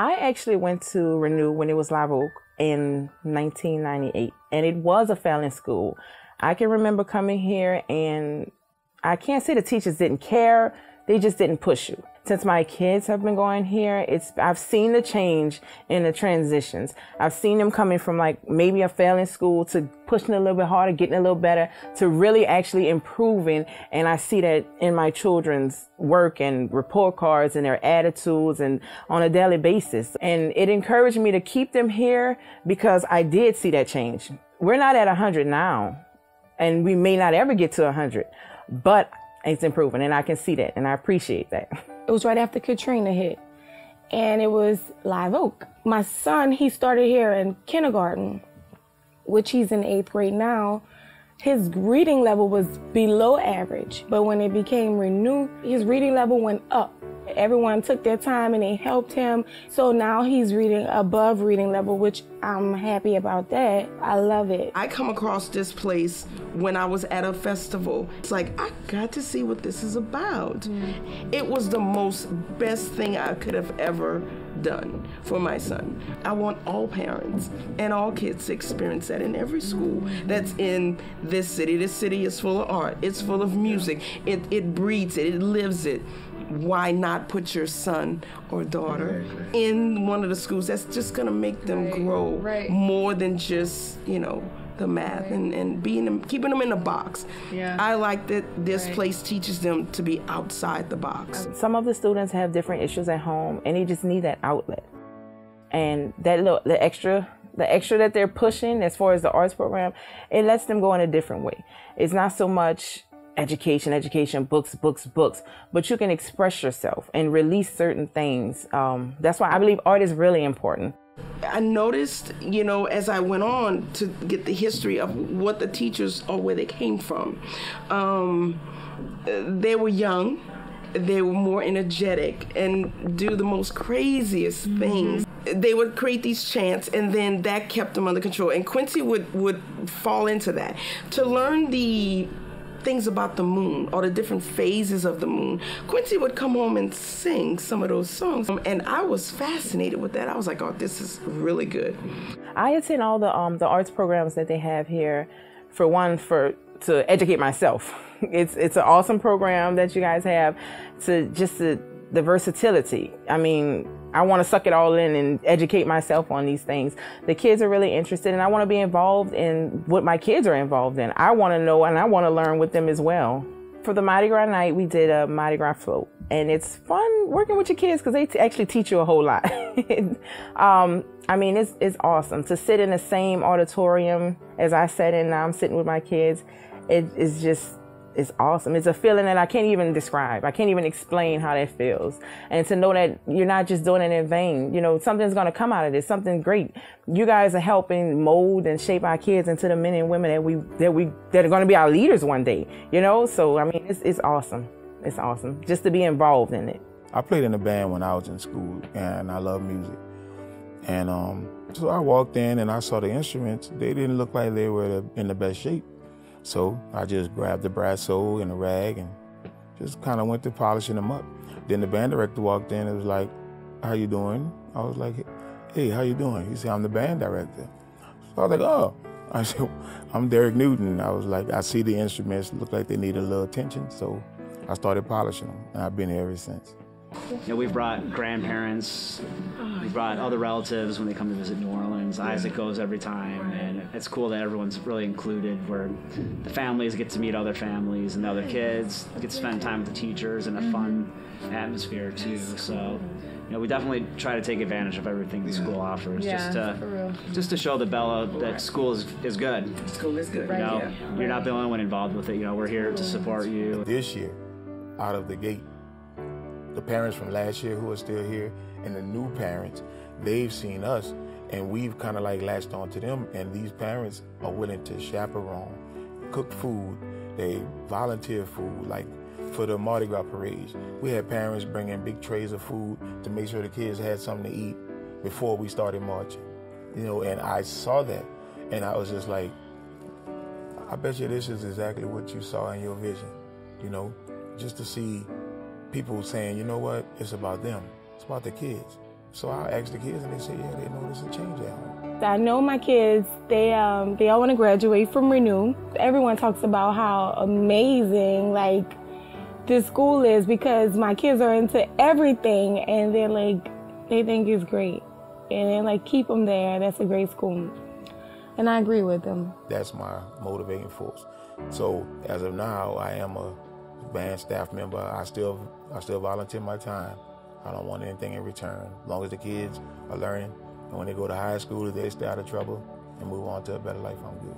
I actually went to Renew when it was Live Oak in 1998, and it was a failing school. I can remember coming here, and I can't say the teachers didn't care, they just didn't push you. Since my kids have been going here, I've seen the change in the transitions. I've seen them coming from like maybe a failing school to pushing a little bit harder, getting a little better, to really actually improving. And I see that in my children's work and report cards and their attitudes and on a daily basis. And it encouraged me to keep them here because I did see that change. We're not at 100 now, and we may not ever get to 100, but it's improving, and I can see that, and I appreciate that. It was right after Katrina hit, and it was Live Oak. My son, he started here in kindergarten, which he's in 8th grade now. His reading level was below average, but when it became Renew, his reading level went up. Everyone took their time and they helped him. So now he's reading above reading level, which I'm happy about that. I love it. I come across this place when I was at a festival. It's like, I got to see what this is about. It was the best thing I could have ever done for my son. I want all parents and all kids to experience that in every school that's in this city. This city is full of art. It's full of music. It breathes it. It lives it. Why not put your son or daughter in one of the schools that's just going to make them grow more than just, the math and keeping them in a box. I like that this place teaches them to be outside the box. Some of the students have different issues at home, and they just need that outlet. And the extra that they're pushing as far as the arts program, it lets them go in a different way. It's not so much education, books, but you can express yourself and release certain things. That's why I believe art is really important. I noticed, as I went on to get the history of what the teachers or where they came from, they were young, they were more energetic and do the most craziest things. They would create these chants, and then that kept them under control. And Quincy would fall into that. To learn the things about the moon or the different phases of the moon, Quincy would come home and sing some of those songs, and I was fascinated with that. I was like, oh, this is really good. I attend all the arts programs that they have here, to educate myself. It's an awesome program that you guys have, the versatility. I mean, I want to suck it all in and educate myself on these things. The kids are really interested, and I want to be involved in what my kids are involved in. I want to know, and I want to learn with them as well. For the Mardi Gras night, we did a Mardi Gras float, and it's fun working with your kids because they actually teach you a whole lot. I mean, it's awesome to sit in the same auditorium as I sat in. Now I'm sitting with my kids. It's awesome. It's a feeling that I can't even describe. I can't even explain how that feels. And to know that you're not just doing it in vain. Something's going to come out of this, something great. You guys are helping mold and shape our kids into the men and women that are going to be our leaders one day. So I mean, it's awesome. It's awesome just to be involved in it. I played in a band when I was in school, and I love music. And so I walked in and I saw the instruments. They didn't look like they were in the best shape. So I just grabbed the brass soul and a rag and just kind of went to polishing them up. Then the band director walked in and was like, how you doing? I was like, hey, how you doing? He said, I'm the band director. So I was like, oh. I said, I'm Derek Newton. I was like, I see the instruments look like they need a little attention. So I started polishing them, and I've been here ever since. We've brought grandparents, we've brought other relatives when they come to visit New Orleans. Isaac goes every time, and it's cool that everyone's really included, where the families get to meet other families and the other kids, get to spend time with the teachers in a fun atmosphere too. So, we definitely try to take advantage of everything the school offers, just to show the Bella that school is good. School is good. You're not the only one involved with it. We're here to support you. This year, out of the gate, the parents from last year who are still here and the new parents, they've seen us, and we've kind of like latched on to them, and these parents are willing to chaperone, cook food, they volunteer food, like for the Mardi Gras parades. We had parents bring in big trays of food to make sure the kids had something to eat before we started marching. And I saw that, and I was just like, I bet you this is exactly what you saw in your vision, just to see people saying, you know what, it's about them. It's about the kids. So I asked the kids, and they said, yeah, they noticed a change at home. I know my kids, they all want to graduate from Renew. Everyone talks about how amazing, like, this school is because my kids are into everything, and they're like, they think it's great. And they're like, keep them there. That's a great school. And I agree with them. That's my motivating force. So as of now, I am a band staff member. I still volunteer my time. I don't want anything in return. As long as the kids are learning, and when they go to high school, they stay out of trouble and move on to a better life, I'm good.